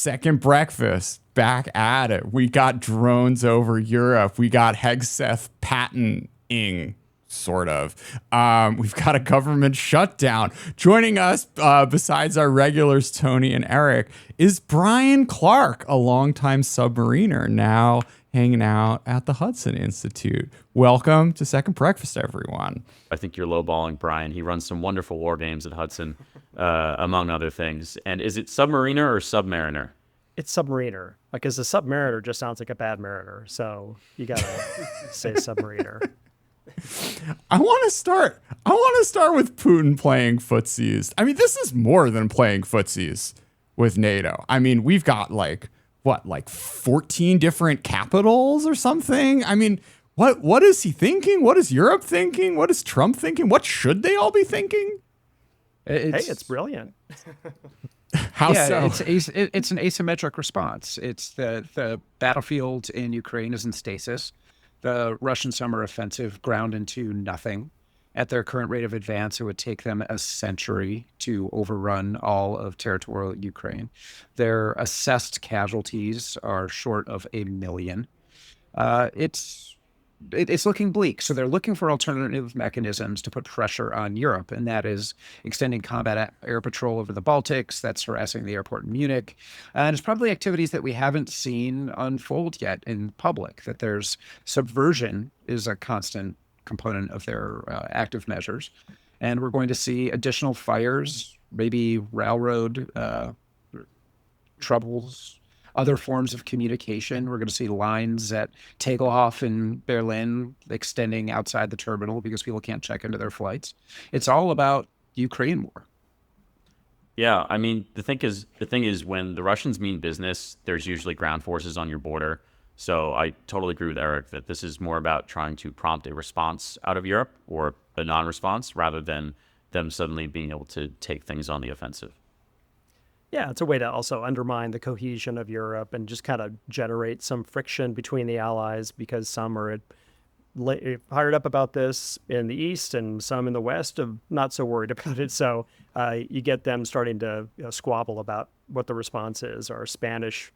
Second breakfast, back at it. We got drones over Europe. We got Hegseth patenting, sort of. We've got a government shutdown. Joining us, besides our regulars, Tony and Eric, is Bryan Clark, a longtime submariner, now hanging out at the Hudson Institute. Welcome to Second Breakfast, everyone. I think you're lowballing Bryan. He runs some wonderful war games at Hudson, among other things. And is it submariner or submariner? It's submariner. Because a submariner just sounds like a bad mariner. So you got to say submariner. I want to start with Putin playing footsies. I mean, this is more than playing footsies with NATO. I mean, we've got like 14 different capitals or something. I mean, what is he thinking? What is Europe thinking? What is Trump thinking? What should they all be thinking? It's brilliant. How so? It's an asymmetric response. It's the battlefield in Ukraine is in stasis. The Russian summer offensive ground into nothing. At their current rate of advance, it would take them a century to overrun all of territorial Ukraine. Their assessed casualties are short of 1 million. It's looking bleak. So they're looking for alternative mechanisms to put pressure on Europe, and that is extending combat air patrol over the Baltics. That's harassing the airport in Munich. And it's probably activities that we haven't seen unfold yet in public, that there's subversion is a constant component of their active measures. And we're going to see additional fires, maybe railroad troubles, other forms of communication. We're going to see lines at Takeoff in Berlin extending outside the terminal because people can't check into their flights. It's all about Ukraine war. Yeah, I mean, the thing is when the Russians mean business, there's usually ground forces on your border. So I totally agree with Eric that this is more about trying to prompt a response out of Europe or a non-response rather than them suddenly being able to take things on the offensive. Yeah, it's a way to also undermine the cohesion of Europe and just kind of generate some friction between the allies because some are fired up about this in the East and some in the West are not so worried about it. So you get them starting to squabble about what the response is. Or Spanish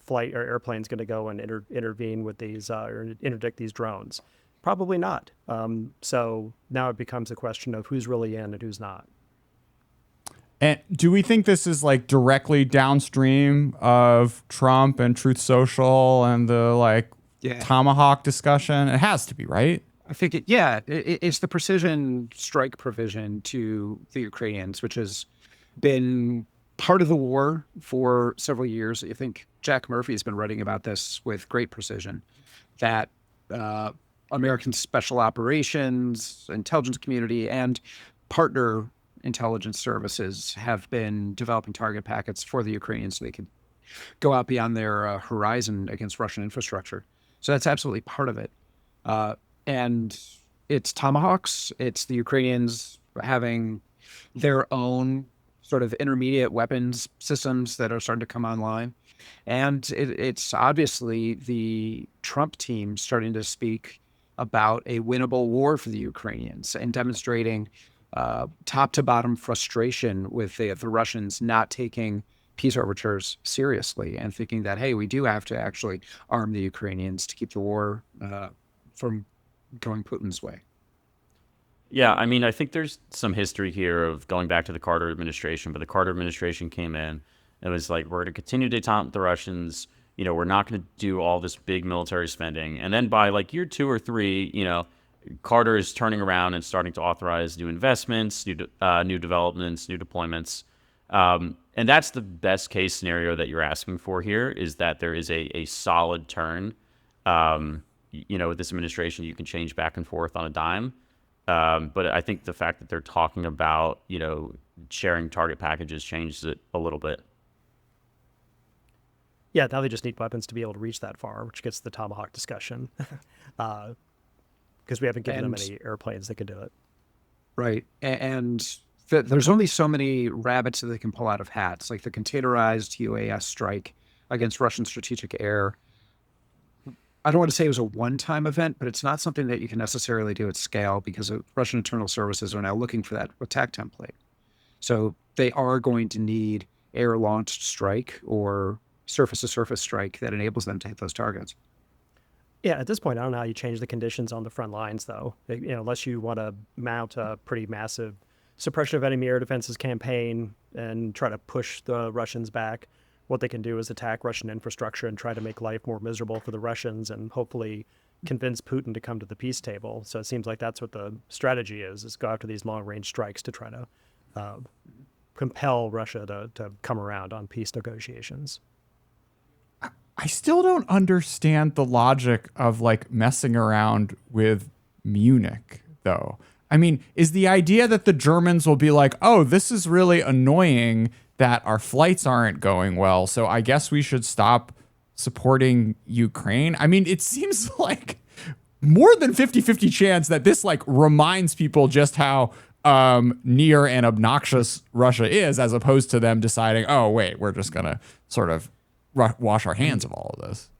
flight or airplanes going to go and intervene with these or interdict these drones? Probably not. So now it becomes a question of who's really in and who's not. And do we think this is like directly downstream of Trump and Truth Social and the Tomahawk discussion? It has to be, right? I think it's the precision strike provision to the Ukrainians, which has been part of the war for several years. I think Jack Murphy has been writing about this with great precision, that American special operations, intelligence community, and partner intelligence services have been developing target packets for the Ukrainians so they could go out beyond their horizon against Russian infrastructure. So that's absolutely part of it. And it's Tomahawks. It's the Ukrainians having their own sort of intermediate weapons systems that are starting to come online. And it's obviously the Trump team starting to speak about a winnable war for the Ukrainians and demonstrating top to bottom frustration with the Russians not taking peace overtures seriously and thinking that, hey, we do have to actually arm the Ukrainians to keep the war from going Putin's way. Yeah, I mean, I think there's some history here of going back to the Carter administration, but the Carter administration came in and was like, we're going to continue to taunt the Russians. We're not going to do all this big military spending. And then by like year 2 or 3, Carter is turning around and starting to authorize new investments, new developments, new deployments. And that's the best case scenario that you're asking for here, is that there is a solid turn. With this administration, you can change back and forth on a dime. But I think the fact that they're talking about, sharing target packages changes it a little bit. Yeah, now they just need weapons to be able to reach that far, which gets the Tomahawk discussion. Because we haven't given them any airplanes that could do it. Right. And there's only so many rabbits that they can pull out of hats, like the containerized UAS strike against Russian strategic air. I don't want to say it was a one-time event, but it's not something that you can necessarily do at scale because Russian internal services are now looking for that attack template. So they are going to need air-launched strike or surface-to-surface strike that enables them to hit those targets. Yeah, at this point, I don't know how you change the conditions on the front lines, though. Unless you want to mount a pretty massive suppression of enemy air defenses campaign and try to push the Russians back. What they can do is attack Russian infrastructure and try to make life more miserable for the Russians and hopefully convince Putin to come to the peace table. So it seems like that's what the strategy is go after these long-range strikes to try to compel Russia to come around on peace negotiations. I still don't understand the logic of like messing around with Munich, though. I mean, is the idea that the Germans will be like, oh, this is really annoying that our flights aren't going well, so I guess we should stop supporting Ukraine? I mean, it seems like more than 50-50 chance that this like reminds people just how near and obnoxious Russia is, as opposed to them deciding, oh, wait, we're just going to sort of wash our hands of all of this.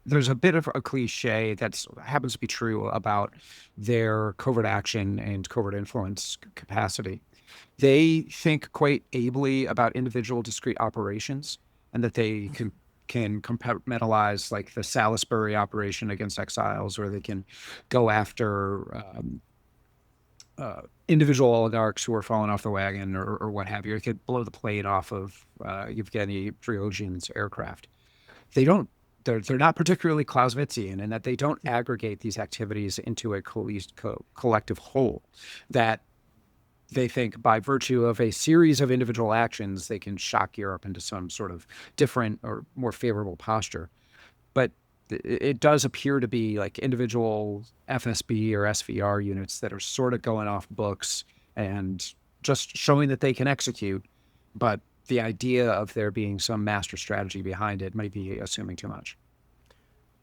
There's a bit of a cliche that happens to be true about their covert action and covert influence capacity. They think quite ably about individual discrete operations, and that they can compartmentalize like the Salisbury operation against exiles, or they can go after individual oligarchs who are falling off the wagon, or what have you. They could blow the plane off of Yevgeny Prigozhin's aircraft. They're not particularly Clausewitzian in that they don't aggregate these activities into a collective whole, that they think by virtue of a series of individual actions, they can shock Europe into some sort of different or more favorable posture. But it does appear to be like individual FSB or SVR units that are sort of going off books and just showing that they can execute. But the idea of there being some master strategy behind it might be assuming too much.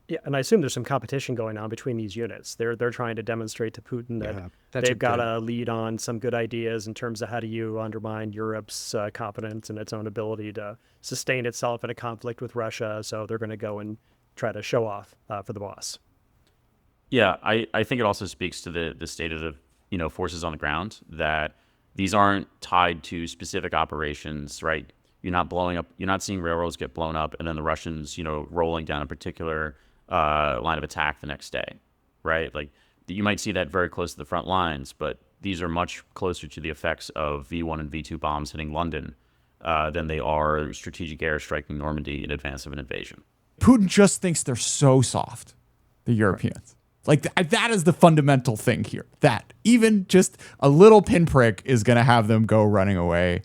Yeah, and I assume there's some competition going on between these units. They're trying to demonstrate to Putin that they've got a lead on some good ideas in terms of how do you undermine Europe's confidence in its own ability to sustain itself in a conflict with Russia. So they're going to go and try to show off for the boss. Yeah, I think it also speaks to the state of the forces on the ground, that these aren't tied to specific operations, right? You're not seeing railroads get blown up and then the Russians, rolling down a particular line of attack the next day, right? Like you might see that very close to the front lines, but these are much closer to the effects of V1 and V2 bombs hitting London than they are strategic air striking Normandy in advance of an invasion. Putin just thinks they're so soft, the Europeans. Like that is the fundamental thing here, that even just a little pinprick is going to have them go running away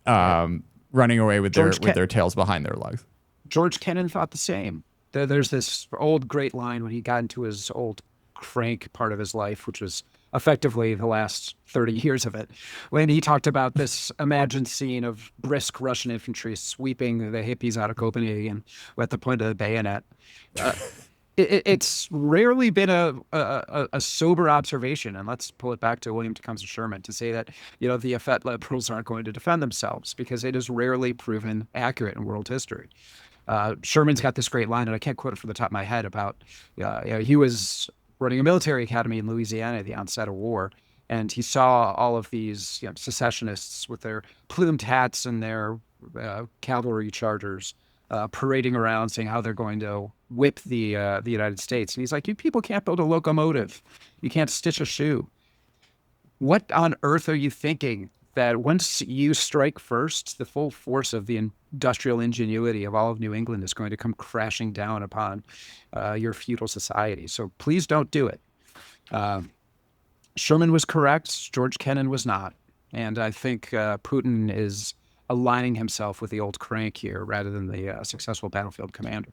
with their tails behind their legs. George Kennan thought the same. There's this old great line when he got into his old crank part of his life, which was effectively the last 30 years of it, when he talked about this imagined scene of brisk Russian infantry sweeping the hippies out of Copenhagen at the point of the bayonet. It's rarely been a sober observation, and let's pull it back to William Tecumseh Sherman to say that the effete liberals aren't going to defend themselves, because it is rarely proven accurate in world history. Sherman's got this great line, and I can't quote it from the top of my head, about he was running a military academy in Louisiana at the onset of war, and he saw all of these secessionists with their plumed hats and their cavalry chargers parading around, saying how they're going to whip the United States. And he's like, you people can't build a locomotive. You can't stitch a shoe. What on earth are you thinking? That once you strike first, the full force of the industrial ingenuity of all of New England is going to come crashing down upon your feudal society. So please don't do it. Sherman was correct. George Kennan was not. And I think Putin is aligning himself with the old crank here rather than the successful battlefield commander.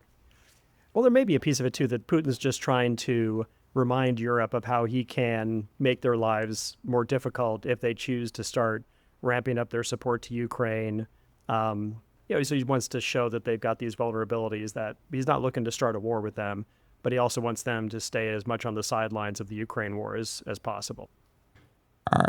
Well, there may be a piece of it, too, that Putin's just trying to remind Europe of how he can make their lives more difficult if they choose to start ramping up their support to Ukraine. So he wants to show that they've got these vulnerabilities, that he's not looking to start a war with them, but he also wants them to stay as much on the sidelines of the Ukraine war as possible. All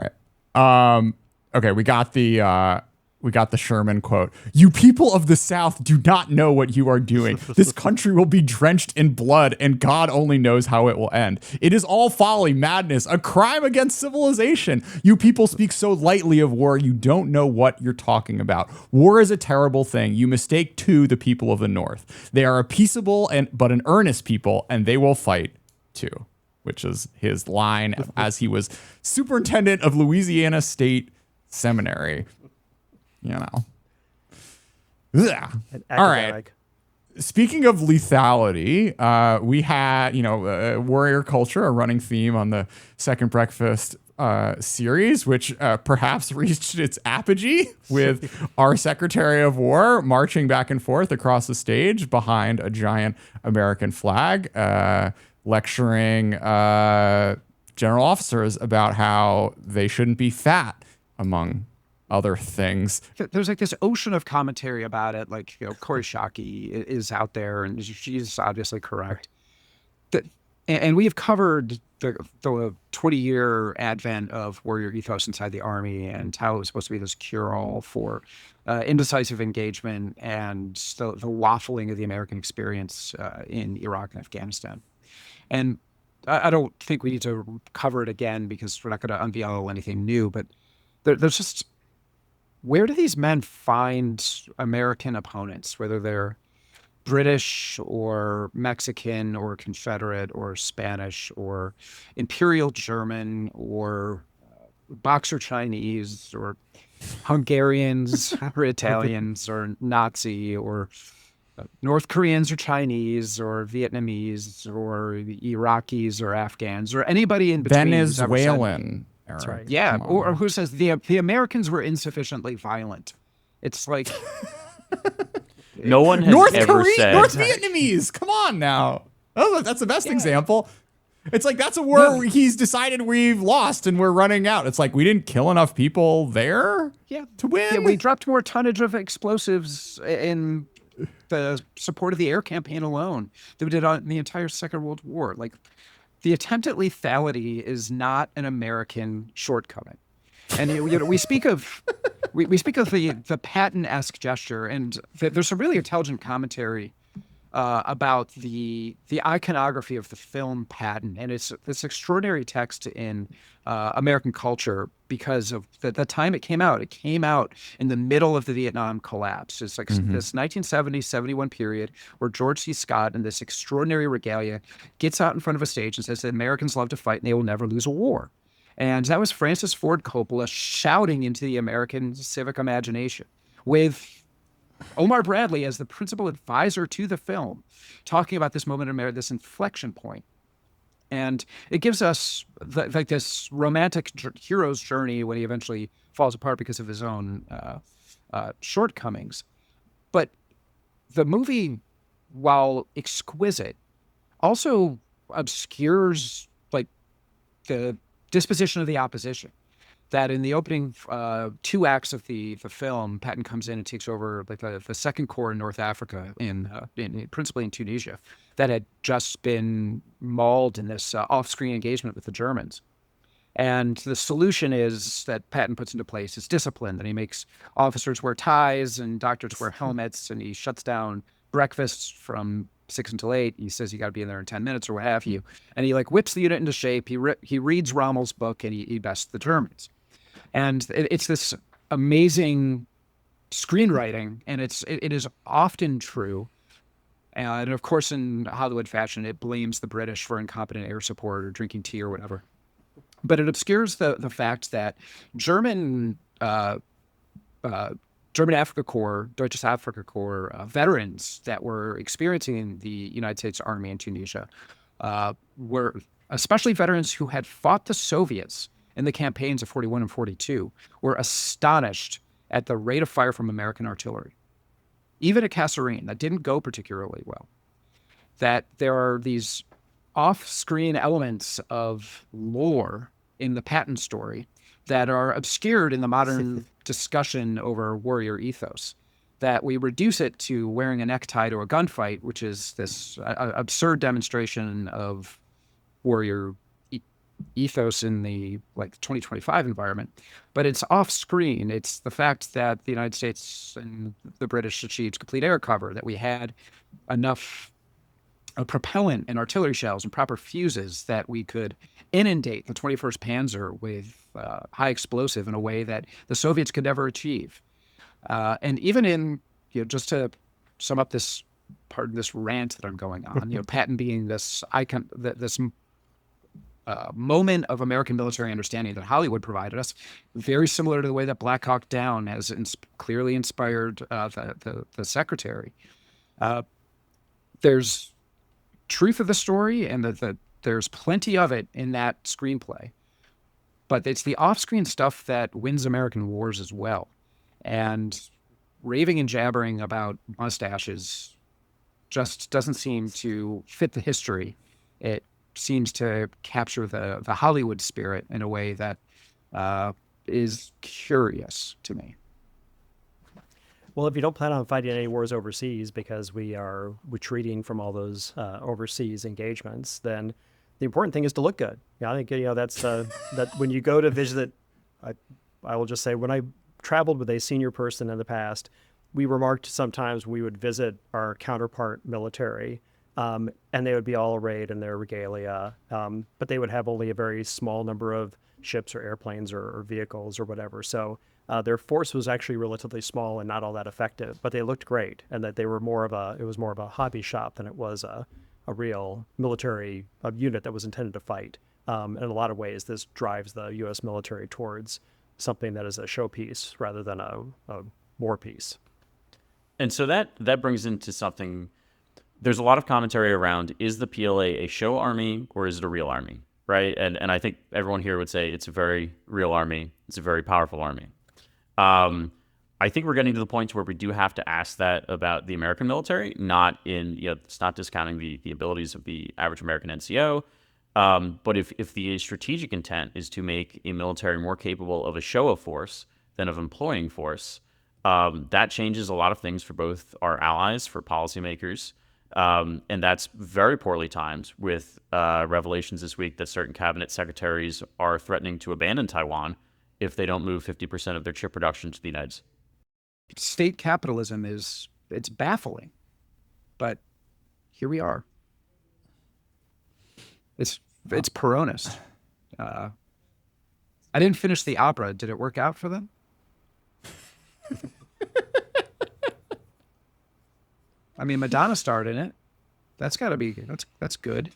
right. Okay, we got the we got the Sherman quote. You people of the South do not know what you are doing. This country will be drenched in blood, and God only knows how it will end. It is all folly, madness, a crime against civilization. You people speak so lightly of war, you don't know what you're talking about. War is a terrible thing. You mistake, too, the people of the North. They are a peaceable but an earnest people, and they will fight, too, which is his line as he was superintendent of Louisiana State Seminary. You know. Yeah. All right. Speaking of lethality, we had, warrior culture, a running theme on the Second Breakfast series, which perhaps reached its apogee with our Secretary of War marching back and forth across the stage behind a giant American flag, lecturing general officers about how they shouldn't be fat, among other things. There's like this ocean of commentary about it. Like, Corey Shockey is out there, and she's obviously correct. And we have covered the 20-year advent of warrior ethos inside the Army and how it was supposed to be this cure-all for indecisive engagement and the waffling of the American experience in Iraq and Afghanistan. And I don't think we need to cover it again because we're not going to unveil anything new, but there's just... Where do these men find American opponents, whether they're British or Mexican or Confederate or Spanish or Imperial German or Boxer Chinese or Hungarians or Italians or Nazi or North Koreans or Chinese or Vietnamese or Iraqis or Afghans or anybody in between? Venezuelan. That's right. Yeah, or who says the Americans were insufficiently violent? It's like no one has North ever said North Vietnamese. Come on now, that's the best example. It's like that's a war where he's decided we've lost and we're running out. It's like we didn't kill enough people there to win. Yeah, we dropped more tonnage of explosives in the support of the air campaign alone than we did on the entire Second World War. Like, the attempt at lethality is not an American shortcoming. And we speak of the Patton-esque gesture, and there's some really intelligent commentary about the iconography of the film Patton, and it's this extraordinary text in American culture because of the time it came out. It came out in the middle of the Vietnam collapse. It's like this 1970-71 period where George C. Scott, in this extraordinary regalia, gets out in front of a stage and says that Americans love to fight and they will never lose a war. And that was Francis Ford Coppola shouting into the American civic imagination with Omar Bradley as the principal advisor to the film, talking about this moment in America, this inflection point. And it gives us like this romantic hero's journey when he eventually falls apart because of his own shortcomings. But the movie, while exquisite, also obscures like the disposition of the opposition. That in the opening 2 acts of the film, Patton comes in and takes over like the Second Corps in North Africa, principally in Tunisia, that had just been mauled in this off-screen engagement with the Germans. And the solution is that Patton puts into place is discipline, that he makes officers wear ties and doctors wear helmets, and he shuts down breakfasts from 6 until 8. He says you got to be in there in 10 minutes or what have you. And he like whips the unit into shape. He reads Rommel's book and he bests the Germans. And it's this amazing screenwriting, and it is often true. And of course, in Hollywood fashion, it blames the British for incompetent air support or drinking tea or whatever. But it obscures the fact that German Africa Corps, Deutsches Afrika Korps veterans that were experiencing in the United States Army in Tunisia were especially veterans who had fought the Soviets in the campaigns of 41 and 42, were astonished at the rate of fire from American artillery. Even at Kasserine, that didn't go particularly well. That there are these off-screen elements of lore in the Patton story that are obscured in the modern discussion over warrior ethos. That we reduce it to wearing a necktie to a gunfight, which is this absurd demonstration of warrior ethos in the 2025 environment, but it's off screen. It's the fact that the United States and the British achieved complete air cover, that we had enough propellant and artillery shells and proper fuses that we could inundate the 21st Panzer with high explosive in a way that the Soviets could never achieve. And even in, just to sum up this part of this rant that I'm going on, Patton being this icon, this moment of American military understanding that Hollywood provided us, very similar to the way that Black Hawk Down has clearly inspired the secretary. There's truth of the story, and that there's plenty of it in that screenplay. But it's the off-screen stuff that wins American wars as well. And raving and jabbering about mustaches just doesn't seem to fit the history. It seems to capture the Hollywood spirit in a way that is curious to me. Well, if you don't plan on fighting any wars overseas because we are retreating from all those overseas engagements, then the important thing is to look good. I think that's that when you go to visit. I will just say, when I traveled with a senior person in the past, we remarked sometimes we would visit our counterpart military, and they would be all arrayed in their regalia, but they would have only a very small number of ships or airplanes or vehicles or whatever. So their force was actually relatively small and not all that effective, but they looked great, and that they were it was more of a hobby shop than it was a real military unit that was intended to fight. In a lot of ways, this drives the U.S. military towards something that is a showpiece rather than a war piece. And so that brings into something. There's a lot of commentary around, is the PLA a show army or is it a real army, right? And I think everyone here would say it's a very real army. It's a very powerful army. I think we're getting to the point where we do have to ask that about the American military, it's not discounting the abilities of the average American NCO, but if the strategic intent is to make a military more capable of a show of force than of employing force, that changes a lot of things for both our allies, for policymakers, and that's very poorly timed with revelations this week that certain cabinet secretaries are threatening to abandon Taiwan if they don't move 50% of their chip production to the United States. State capitalism it's baffling, but here we are. It's Peronist. I didn't finish the opera. Did it work out for them? I mean, Madonna starred in it. That's got to be that's good.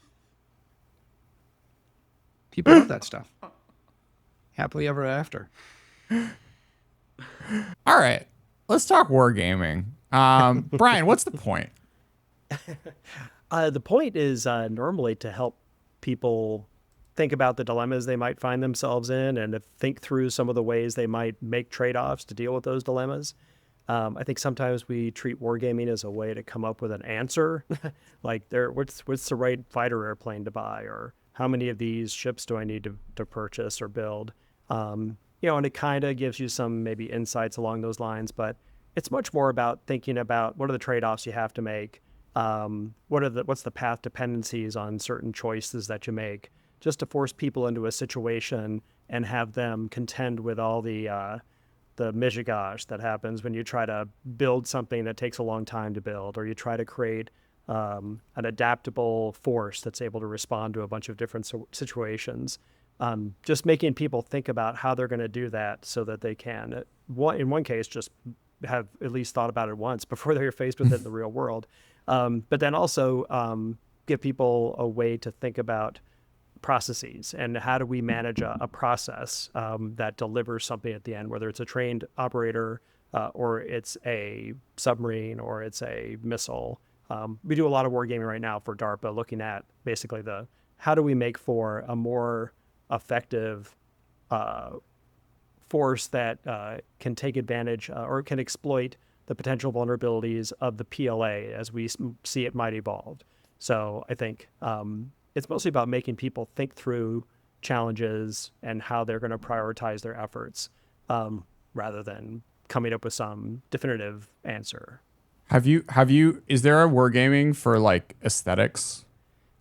People love that stuff. Happily ever after. All right, let's talk wargaming. Bryan, what's the point? The point is normally to help people think about the dilemmas they might find themselves in, and to think through some of the ways they might make trade-offs to deal with those dilemmas. I think sometimes we treat wargaming as a way to come up with an answer, like what's the right fighter airplane to buy, or how many of these ships do I need to purchase or build. And it kind of gives you some maybe insights along those lines, but it's much more about thinking about what are the trade-offs you have to make, what's the path dependencies on certain choices that you make, just to force people into a situation and have them contend with all the mijigash that happens when you try to build something that takes a long time to build, or you try to create an adaptable force that's able to respond to a bunch of different situations. Just making people think about how they're going to do that so that they can, in one case, just have at least thought about it once before they're faced with it in the real world. But then also give people a way to think about processes and how do we manage a process that delivers something at the end, whether it's a trained operator or it's a submarine or it's a missile. We do a lot of wargaming right now for DARPA, looking at basically how do we make for a more effective force that can take advantage or can exploit the potential vulnerabilities of the PLA as we see it might evolve. So I think it's mostly about making people think through challenges and how they're going to prioritize their efforts rather than coming up with some definitive answer. Is there a wargaming for like aesthetics?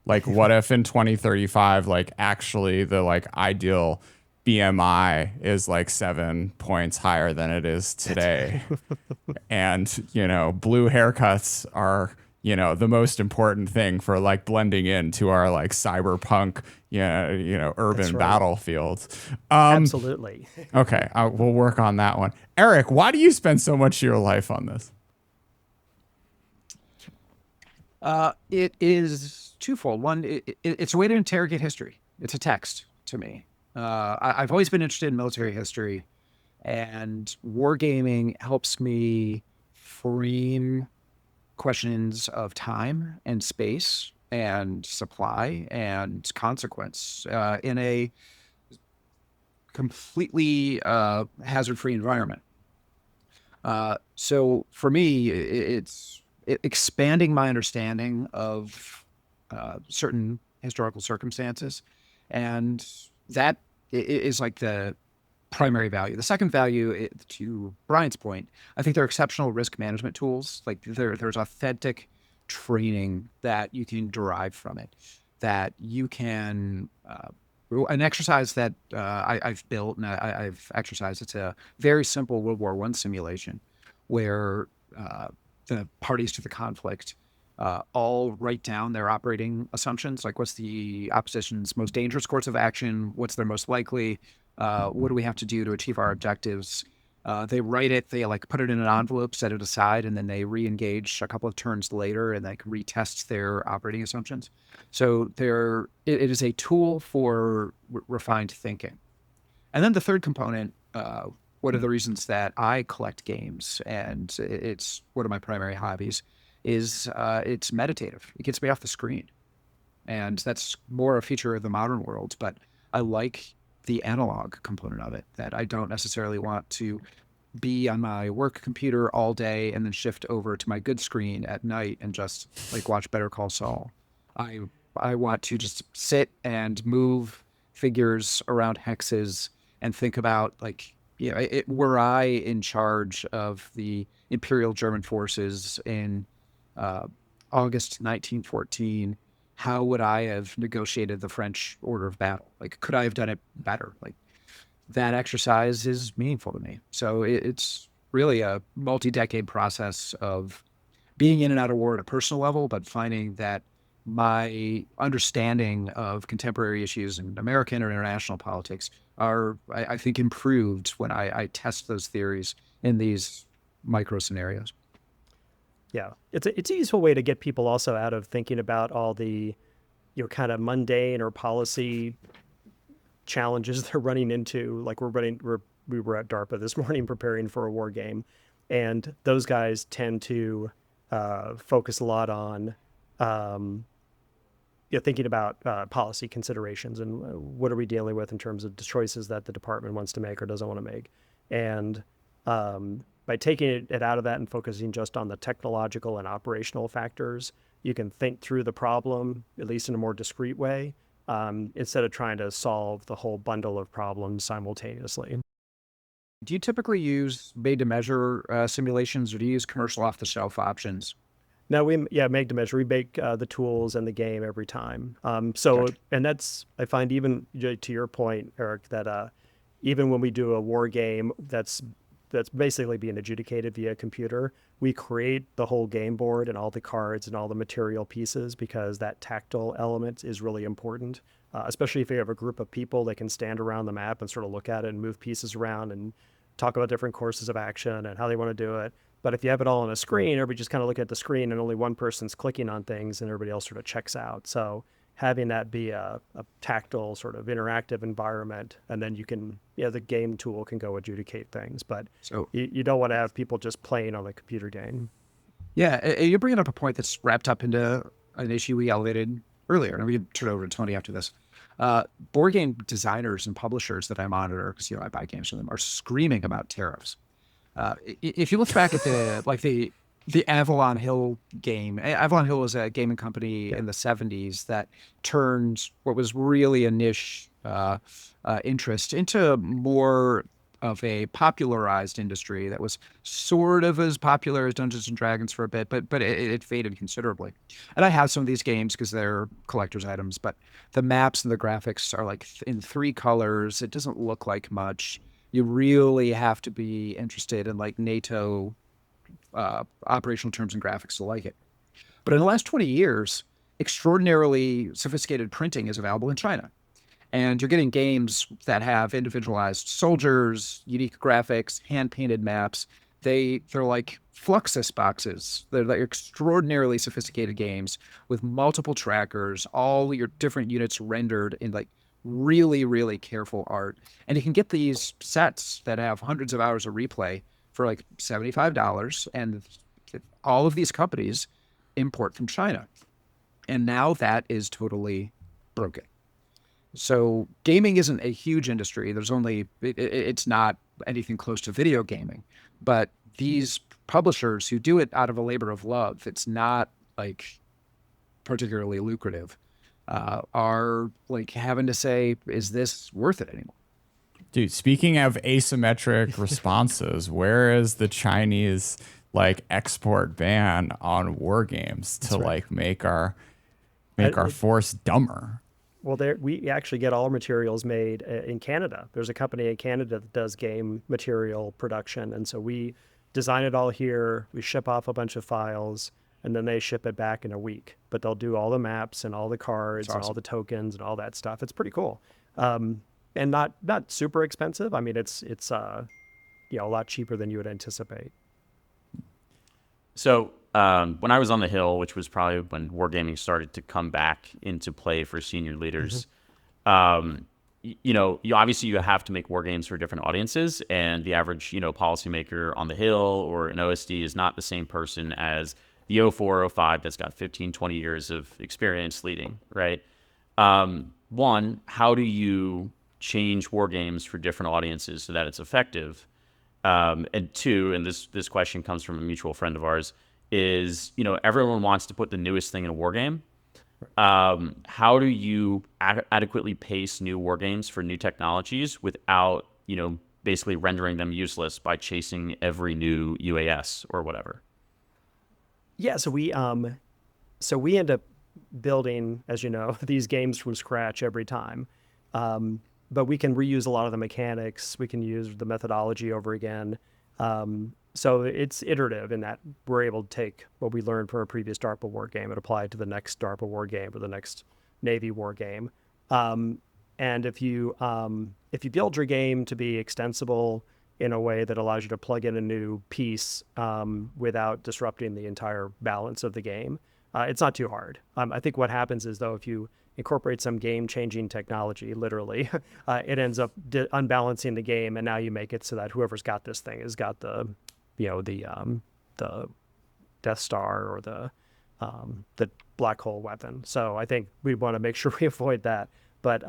Like, what if in 2035, like, actually the like ideal BMI is like 7 points higher than it is today? And, you know, blue haircuts are, you know, the most important thing for like blending into our like cyberpunk, urban right. battlefields. Absolutely. Okay, we'll work on that one. Eric, why do you spend so much of your life on this? It is twofold. One, it's a way to interrogate history. It's a text to me. I've always been interested in military history, and wargaming helps me frame questions of time and space and supply and consequence in a completely hazard-free environment. So for me, it's expanding my understanding of certain historical circumstances, and that is like the primary value. The second value, to Brian's point, I think they're exceptional risk management tools. Like there's authentic training that you can derive from it, that you can an exercise that I've built and I've exercised. It's a very simple World War I simulation where the parties to the conflict all write down their operating assumptions, like what's the opposition's most dangerous course of action, what's their most likely, what do we have to do to achieve our objectives. They write it, they like put it in an envelope, set it aside, and then they re-engage a couple of turns later and like retest their operating assumptions. So it is a tool for refined thinking. And then the third component, one of the reasons that I collect games, and it's one of my primary hobbies, is it's meditative. It gets me off the screen. And that's more a feature of the modern world, but I like the analog component of it, that I don't necessarily want to be on my work computer all day and then shift over to my good screen at night and just like watch Better Call Saul. I want to just sit and move figures around hexes and think about like, were I in charge of the Imperial German forces in August 1914, how would I have negotiated the French order of battle? Like, could I have done it better? Like, that exercise is meaningful to me. So it's really a multi-decade process of being in and out of war at a personal level, but finding that my understanding of contemporary issues in American or international politics are, I think, improved when I test those theories in these micro scenarios. Yeah, it's a useful way to get people also out of thinking about all the, kind of mundane or policy challenges they're running into. Like we were at DARPA this morning preparing for a war game, and those guys tend to focus a lot on thinking about policy considerations and what are we dealing with in terms of the choices that the department wants to make or doesn't want to make. And by taking it out of that and focusing just on the technological and operational factors, you can think through the problem, at least in a more discrete way, instead of trying to solve the whole bundle of problems simultaneously. Do you typically use made-to-measure simulations, or do you use commercial off-the-shelf options? No, make to measure. We make the tools and the game every time. Gotcha. And that's, I find, even to your point, Eric, that even when we do a war game that's basically being adjudicated via computer, we create the whole game board and all the cards and all the material pieces, because that tactile element is really important, especially if you have a group of people that can stand around the map and sort of look at it and move pieces around and talk about different courses of action and how they want to do it. But if you have it all on a screen, everybody just kind of look at the screen and only one person's clicking on things and everybody else sort of checks out. So having that be a tactile sort of interactive environment, and then you can, the game tool can go adjudicate things, but you don't want to have people just playing on the computer game. Yeah, you're bringing up a point that's wrapped up into an issue we elevated earlier, and we can turn it over to Tony after this. Board game designers and publishers that I monitor, because I buy games from them, are screaming about tariffs. If you look back at the Avalon Hill game, Avalon Hill was a gaming company in the 70s that turned what was really a niche interest into more of a popularized industry that was sort of as popular as Dungeons and Dragons for a bit, but it faded considerably. And I have some of these games because they're collector's items, but the maps and the graphics are like in 3 colors. It doesn't look like much. You really have to be interested in like NATO operational terms and graphics to like it. But in the last 20 years, extraordinarily sophisticated printing is available in China. And you're getting games that have individualized soldiers, unique graphics, hand-painted maps. They're like Fluxus boxes. They're like extraordinarily sophisticated games with multiple trackers, all your different units rendered in like really, really careful art. And you can get these sets that have hundreds of hours of replay for like $75. And all of these companies import from China. And now that is totally broken. So gaming isn't a huge industry. There's only, it's not anything close to video gaming. But these publishers who do it out of a labor of love, it's not like particularly lucrative, are like having to say, is this worth it anymore? Dude, speaking of asymmetric responses, where is the Chinese like export ban on war games to like make our force dumber? Well, we actually get all our materials made in Canada. There's a company in Canada that does game material production. And so we design it all here. We ship off a bunch of files, and then they ship it back in a week. But they'll do all the maps and all the cards and all the tokens and all that stuff. It's pretty cool. And not super expensive. I mean, it's a lot cheaper than you would anticipate. So when I was on the Hill, which was probably when wargaming started to come back into play for senior leaders, you obviously you have to make war games for different audiences, and the average policymaker on the Hill or an OSD is not the same person as the 04 or 05 that's got 15, 20 years of experience leading, right? One, how do you change war games for different audiences so that it's effective? And two, and this question comes from a mutual friend of ours, is, everyone wants to put the newest thing in a war game. How do you adequately pace new war games for new technologies without, basically rendering them useless by chasing every new UAS or whatever? Yeah, so we end up building, as you know, these games from scratch every time. But we can reuse a lot of the mechanics. We can use the methodology over again. So it's iterative in that we're able to take what we learned from a previous DARPA war game and apply it to the next DARPA war game or the next Navy war game. And if you build your game to be extensible in a way that allows you to plug in a new piece without disrupting the entire balance of the game, it's not too hard. I think what happens is, though, if you incorporate some game-changing technology, literally, it ends up unbalancing the game, and now you make it so that whoever's got this thing has got the Death Star or the black hole weapon. So I think we want to make sure we avoid that. But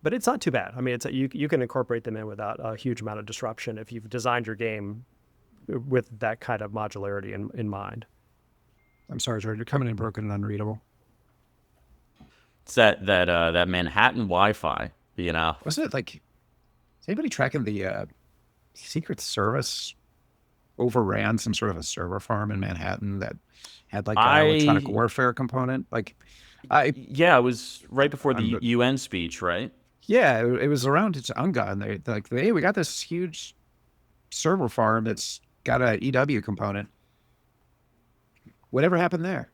it's not too bad. I mean, you can incorporate them in without a huge amount of disruption if you've designed your game with that kind of modularity in mind. I'm sorry, George, you're coming in broken and unreadable. It's that Manhattan Wi-Fi, Wasn't it like, is anybody tracking the Secret Service overran some sort of a server farm in Manhattan that had like an electronic warfare component? Yeah, it was right before the UN speech, right? Yeah, it was around its UNGA, and they're like, hey, we got this huge server farm that's got an EW component. Whatever happened there?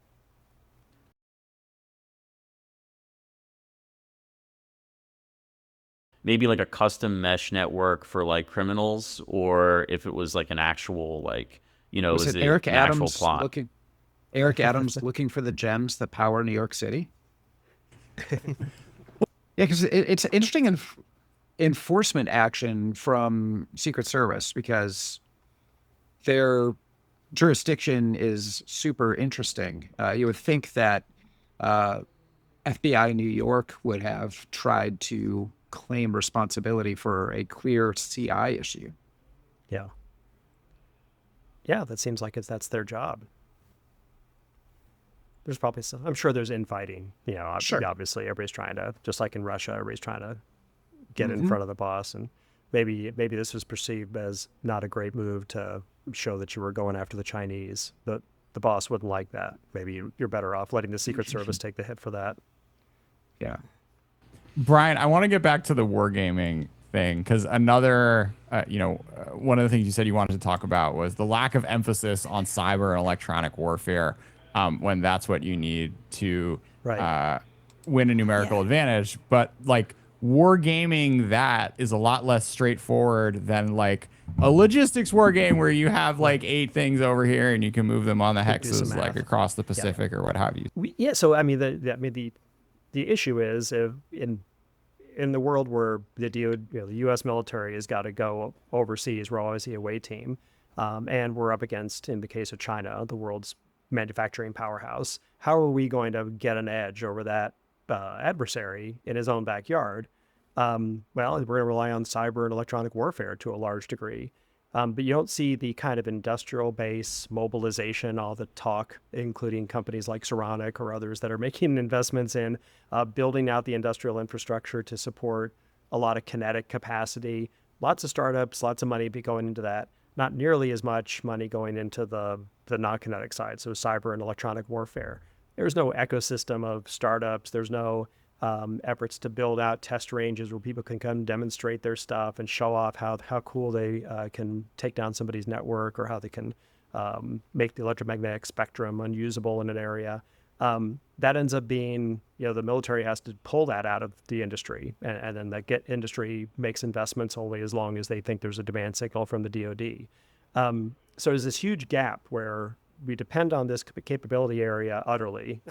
Maybe like a custom mesh network for like criminals, or if it was like an actual was it Eric Adams plot? Eric Adams looking for the gems that power New York City? Yeah, because it's an interesting enforcement action from Secret Service because their jurisdiction is super interesting. You would think that FBI New York would have tried to claim responsibility for a clear CI issue. Yeah, that seems like that's their job. There's probably some, I'm sure there's infighting, Sure. Obviously everybody's trying to, just like in Russia, everybody's trying to get in front of the boss. And maybe this was perceived as not a great move to show that you were going after the Chinese. The boss wouldn't like that. Maybe you're better off letting the Secret Service take the hit for that. Yeah. Bryan, I want to get back to the wargaming thing because another, one of the things you said you wanted to talk about was the lack of emphasis on cyber and electronic warfare when that's what you need to Right. win a numerical advantage. But like wargaming, that is a lot less straightforward than like a logistics war game where you have like 8 things over here and you can move them on the Do some hexes like math. across the Pacific or what have you. So I mean, the issue is if in the world where the the U.S. military has got to go overseas, we're always the away team, and we're up against, in the case of China, the world's manufacturing powerhouse. How are we going to get an edge over that adversary in his own backyard? Well, we're going to rely on cyber and electronic warfare to a large degree. But you don't see the kind of industrial base mobilization, all the talk, including companies like Saronic or others that are making investments in building out the industrial infrastructure to support a lot of kinetic capacity. Lots of startups, lots of money be going into that. Not nearly as much money going into the non-kinetic side, so cyber and electronic warfare. There's no ecosystem of startups. There's no efforts to build out test ranges where people can come demonstrate their stuff and show off how cool they can take down somebody's network or how they can make the electromagnetic spectrum unusable in an area. That ends up being, the military has to pull that out of the industry, and then the industry makes investments only as long as they think there's a demand signal from the DoD. So there's this huge gap where we depend on this capability area utterly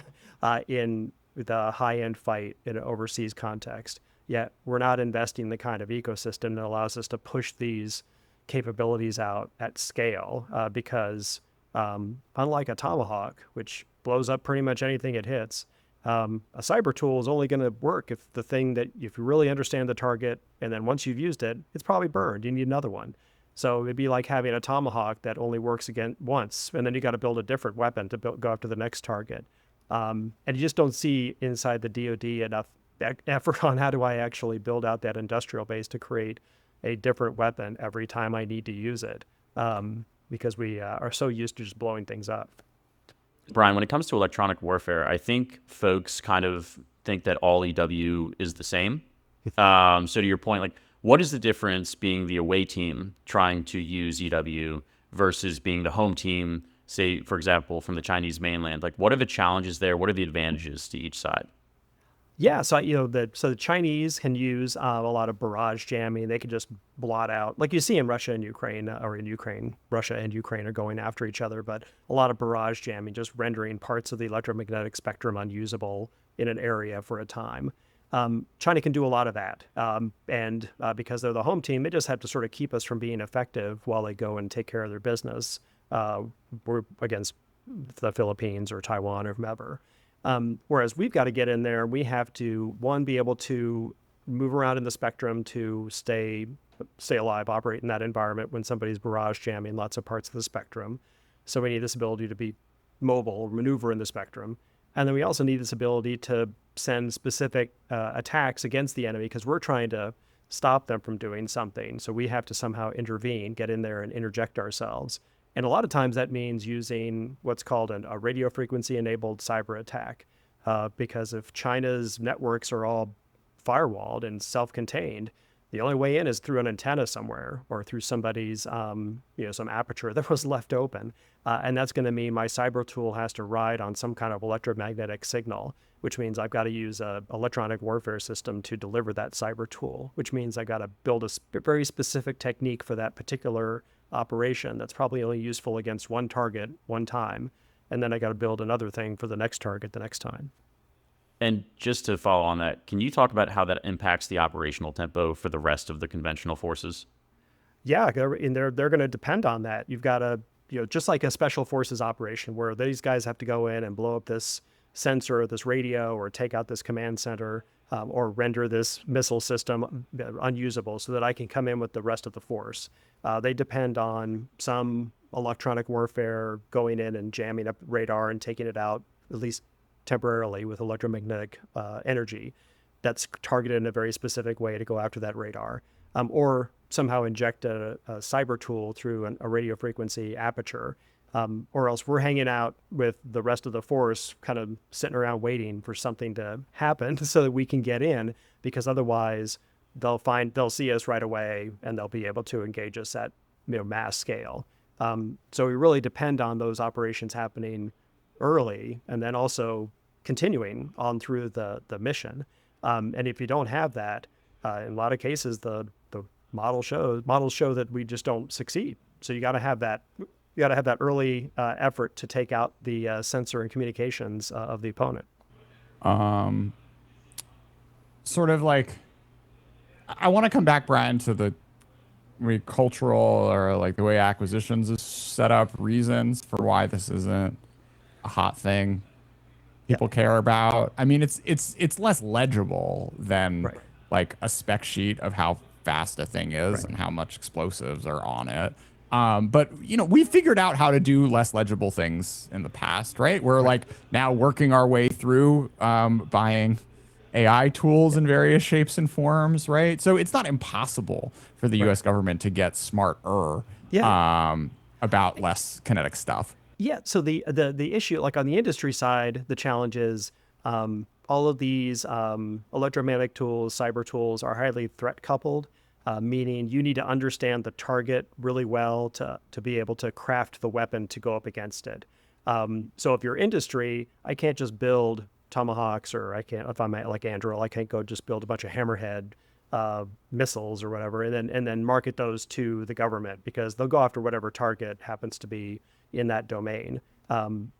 in the high-end fight in an overseas context, yet we're not investing in the kind of ecosystem that allows us to push these capabilities out at scale because unlike a Tomahawk, which blows up pretty much anything it hits, a cyber tool is only going to work if you really understand the target, and then once you've used it, it's probably burned. You need another one. So it'd be like having a Tomahawk that only works again once, and then you got to build a different weapon to go after the next target. And you just don't see inside the DoD enough effort on how do I actually build out that industrial base to create a different weapon every time I need to use it, because we are so used to just blowing things up. Bryan, when it comes to electronic warfare, I think folks kind of think that all EW is the same. So to your point, like, what is the difference being the away team trying to use EW versus being the home team, say, for example, from the Chinese mainland? Like, what are the challenges there? What are the advantages to each side? Yeah, so the Chinese can use a lot of barrage jamming. They can just blot out, like you see in Russia and Ukraine, Russia and Ukraine are going after each other, but a lot of barrage jamming, just rendering parts of the electromagnetic spectrum unusable in an area for a time. China can do a lot of that, and because they're the home team, they just have to sort of keep us from being effective while they go and take care of their business. We're against the Philippines or Taiwan or whomever. Whereas we've got to get in there, we have to, one, be able to move around in the spectrum to stay alive, operate in that environment when somebody's barrage jamming lots of parts of the spectrum. So we need this ability to be mobile, maneuver in the spectrum. And then we also need this ability to send specific attacks against the enemy because we're trying to stop them from doing something. So we have to somehow intervene, get in there and interject ourselves. And a lot of times that means using what's called a radio frequency enabled cyber attack, because if China's networks are all firewalled and self-contained, the only way in is through an antenna somewhere or through somebody's, some aperture that was left open. And that's going to mean my cyber tool has to ride on some kind of electromagnetic signal, which means I've got to use an electronic warfare system to deliver that cyber tool, which means I got to build a very specific technique for that particular operation that's probably only useful against one target one time. And then I got to build another thing for the next target the next time. And just to follow on that, can you talk about how that impacts the operational tempo for the rest of the conventional forces? Yeah, and they're going to depend on that. You've got to, just like a special forces operation where these guys have to go in and blow up this sensor, this radio, or take out this command center, or render this missile system unusable so that I can come in with the rest of the force. They depend on some electronic warfare going in and jamming up radar and taking it out, at least temporarily, with electromagnetic energy that's targeted in a very specific way to go after that radar. or somehow inject a cyber tool through a radio frequency aperture, or else we're hanging out with the rest of the force, kind of sitting around waiting for something to happen so that we can get in, because otherwise they'll see us right away and they'll be able to engage us at mass scale. So we really depend on those operations happening early and then also continuing on through the mission. And if you don't have that, in a lot of cases, the models show that we just don't succeed. So you got to have that. You got to have that early effort to take out the sensor and communications of the opponent. Sort of like, I want to come back, Brian, to the cultural or like the way acquisitions is set up, reasons for why this isn't a hot thing people care about. I mean, it's less legible than like a spec sheet of how fast a thing is and how much explosives are on it. But we figured out how to do less legible things in the past, right? We're like now working our way through buying AI tools in various shapes and forms, right? So it's not impossible for the U.S. government to get smarter about less kinetic stuff. Yeah. So the issue, like on the industry side, the challenge is all of these electromagnetic tools, cyber tools are highly threat coupled, meaning you need to understand the target really well to be able to craft the weapon to go up against it. So if you're industry, I can't just build Tomahawks, or I can't, if I'm like Anduril, I can't go just build a bunch of Hammerhead missiles or whatever, and then market those to the government, because they'll go after whatever target happens to be in that domain.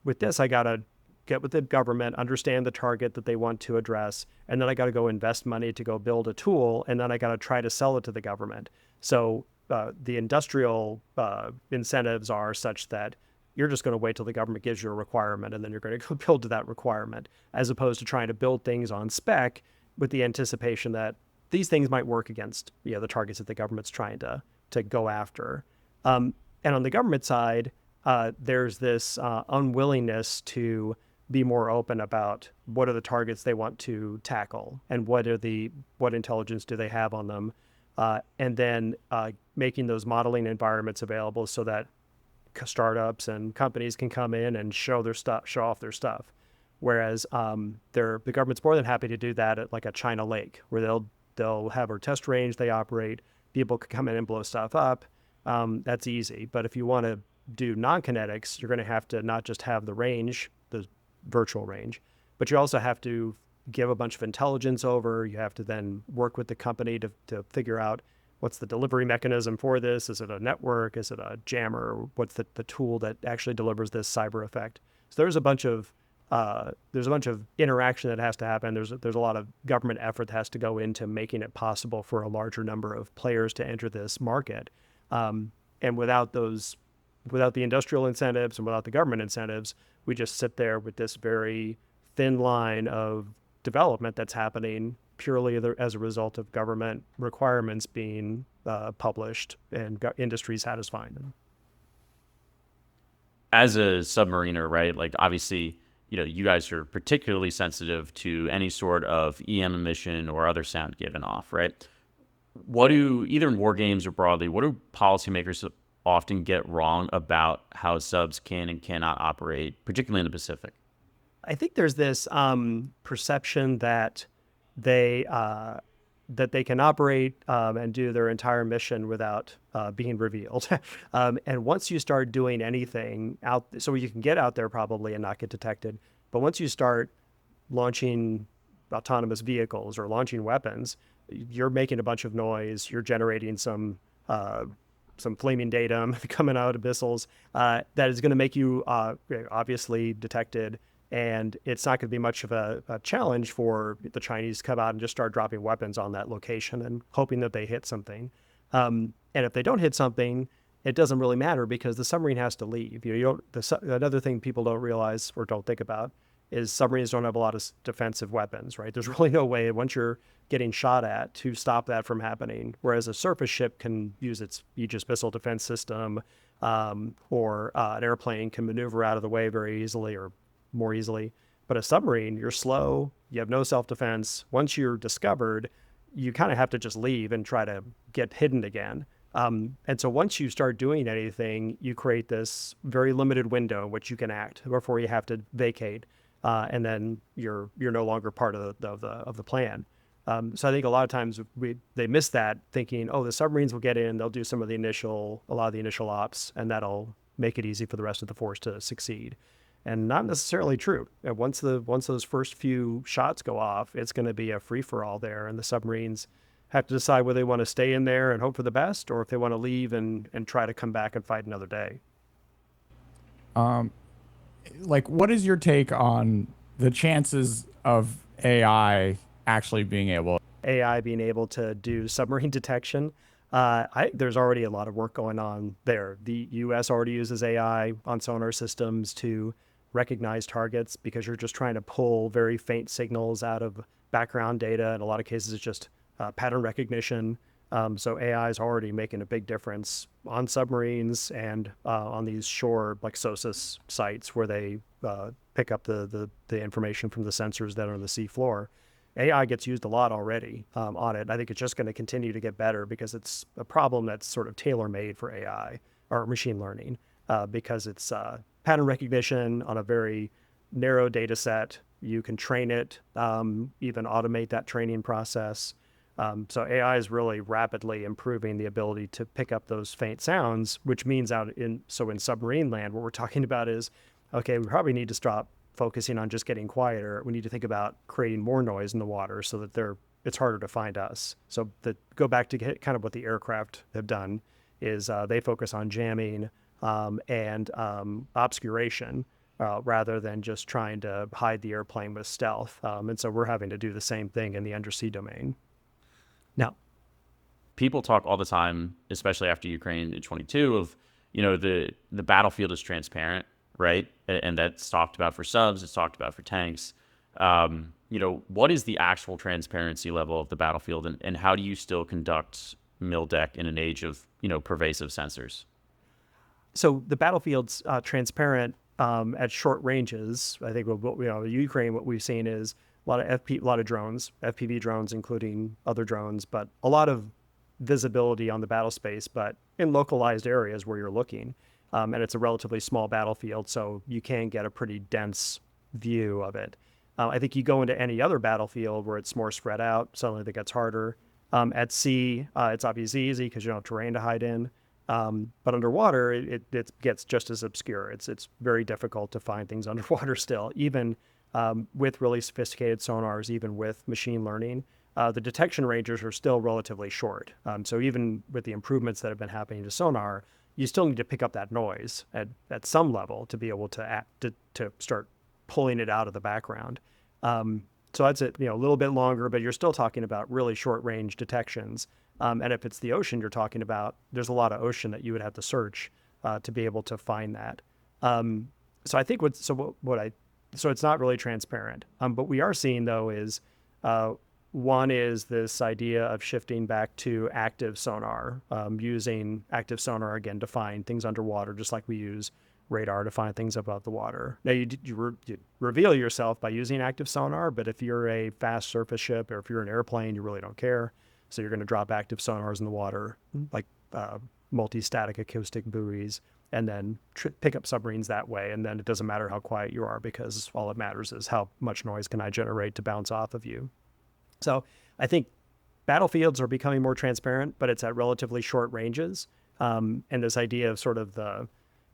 With this, I got to get with the government, understand the target that they want to address, and then I got to go invest money to go build a tool, and then I got to try to sell it to the government. So the industrial incentives are such that you're just going to wait till the government gives you a requirement, and then you're going to go build to that requirement, as opposed to trying to build things on spec with the anticipation that these things might work against the targets that the government's trying to go after. And on the government side, there's this unwillingness to be more open about what are the targets they want to tackle and what intelligence do they have on them, and then making those modeling environments available so that startups and companies can come in and show off their stuff. Whereas the government's more than happy to do that at like a China Lake, where they'll have a test range they operate. People can come in and blow stuff up. That's easy. But if you want to do non-kinetics, you're going to have to not just have the range, the virtual range, but you also have to give a bunch of intelligence over. You have to then work with the company to figure out what's the delivery mechanism for this. Is it a network? Is it a jammer? What's the tool that actually delivers this cyber effect? So there's a bunch of interaction that has to happen. There's a lot of government effort that has to go into making it possible for a larger number of players to enter this market. And without the industrial incentives and without the government incentives, we just sit there with this very thin line of development that's happening purely as a result of government requirements being published and industry satisfying them. As a submariner, right? Like obviously, you guys are particularly sensitive to any sort of EM emission or other sound given off, right? What do, either in war games or broadly, what do policymakers often get wrong about how subs can and cannot operate, particularly in the Pacific? I think there's this perception that they can operate and do their entire mission without being revealed. And once you start doing anything so you can get out there probably and not get detected, but once you start launching autonomous vehicles or launching weapons, you're making a bunch of noise, you're generating some flaming datum coming out of missiles that is going to make you obviously detected. And it's not going to be much of a challenge for the Chinese to come out and just start dropping weapons on that location and hoping that they hit something. And if they don't hit something, it doesn't really matter because the submarine has to leave. Another thing people don't realize or don't think about is submarines don't have a lot of defensive weapons, right? There's really no way once you're getting shot at to stop that from happening. Whereas a surface ship can use its Aegis missile defense system, or an airplane can maneuver out of the way very easily or more easily. But a submarine, you're slow, you have no self-defense. Once you're discovered, you kind of have to just leave and try to get hidden again. And so once you start doing anything, you create this very limited window in which you can act before you have to vacate, and then you're no longer part of the plan. So I think a lot of times they miss that, thinking, oh, the submarines will get in, they'll do a lot of the initial ops, and that'll make it easy for the rest of the force to succeed. And not necessarily true. Once those first few shots go off, it's going to be a free for all there, and the submarines have to decide whether they want to stay in there and hope for the best, or if they want to leave and try to come back and fight another day. Like, what is your take on the chances of AI actually being able to do submarine detection? There's already a lot of work going on there. The U.S. already uses AI on sonar systems to recognize targets, because you're just trying to pull very faint signals out of background data. In a lot of cases, it's just pattern recognition. So AI is already making a big difference on submarines and on these shore, like SOSUS sites, where they pick up the information from the sensors that are on the sea floor. AI gets used a lot already on it. I think it's just going to continue to get better, because it's a problem that's sort of tailor-made for AI or machine learning, because it's pattern recognition on a very narrow data set. You can train it, even automate that training process. So AI is really rapidly improving the ability to pick up those faint sounds, which means in submarine land, what we're talking about is, okay, we probably need to stop focusing on just getting quieter. We need to think about creating more noise in the water so that it's harder to find us. So go back to kind of what the aircraft have done is they focus on jamming and obscuration rather than just trying to hide the airplane with stealth. And so we're having to do the same thing in the undersea domain. Now, people talk all the time, especially after Ukraine in 22, of, the battlefield is transparent, right? And that's talked about for subs, it's talked about for tanks. What is the actual transparency level of the battlefield, and how do you still conduct MILDEC in an age of, pervasive sensors? So the battlefield's transparent at short ranges. I think Ukraine, what we've seen is a lot of drones, FPV drones, including other drones, but a lot of visibility on the battle space, but in localized areas where you're looking. And it's a relatively small battlefield, so you can get a pretty dense view of it. I think you go into any other battlefield where it's more spread out, suddenly that gets harder. At sea, it's obviously easy because you don't have terrain to hide in. But underwater, it gets just as obscure. It's very difficult to find things underwater still, even with really sophisticated sonars, even with machine learning. The detection ranges are still relatively short. So even with the improvements that have been happening to sonar, you still need to pick up that noise at some level to be able to start pulling it out of the background. So that's a little bit longer, but you're still talking about really short range detections. And if it's the ocean you're talking about, there's a lot of ocean that you would have to search to be able to find that. So I think so it's not really transparent. But we are seeing, though, is one is this idea of shifting back to active sonar, using active sonar again to find things underwater, just like we use radar to find things above the water. Now, you reveal yourself by using active sonar, but if you're a fast surface ship or if you're an airplane, you really don't care. So you're going to drop active sonars in the water, like multi-static acoustic buoys, and then pick up submarines that way. And then it doesn't matter how quiet you are, because all that matters is how much noise can I generate to bounce off of you. So I think battlefields are becoming more transparent, but it's at relatively short ranges. And this idea of sort of the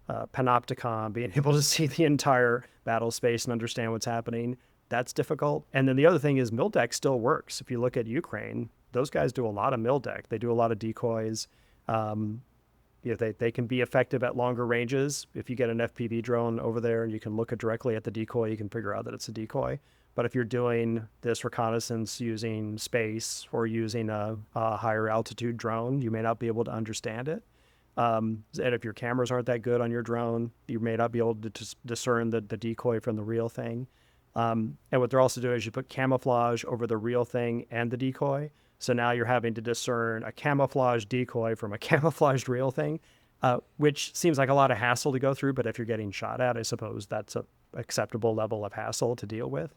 panopticon, being able to see the entire battle space and understand what's happening, that's difficult. And then the other thing is MILDEC still works. If you look at Ukraine, those guys do a lot of MILDEC. They do a lot of decoys. They can be effective at longer ranges. If you get an FPV drone over there and you can look directly at the decoy, you can figure out that it's a decoy. But if you're doing this reconnaissance using space or using a higher altitude drone, you may not be able to understand it. And if your cameras aren't that good on your drone, you may not be able to discern the decoy from the real thing. And what they're also doing is you put camouflage over the real thing and the decoy. So now you're having to discern a camouflaged decoy from a camouflaged real thing, which seems like a lot of hassle to go through. But if you're getting shot at, I suppose that's an acceptable level of hassle to deal with.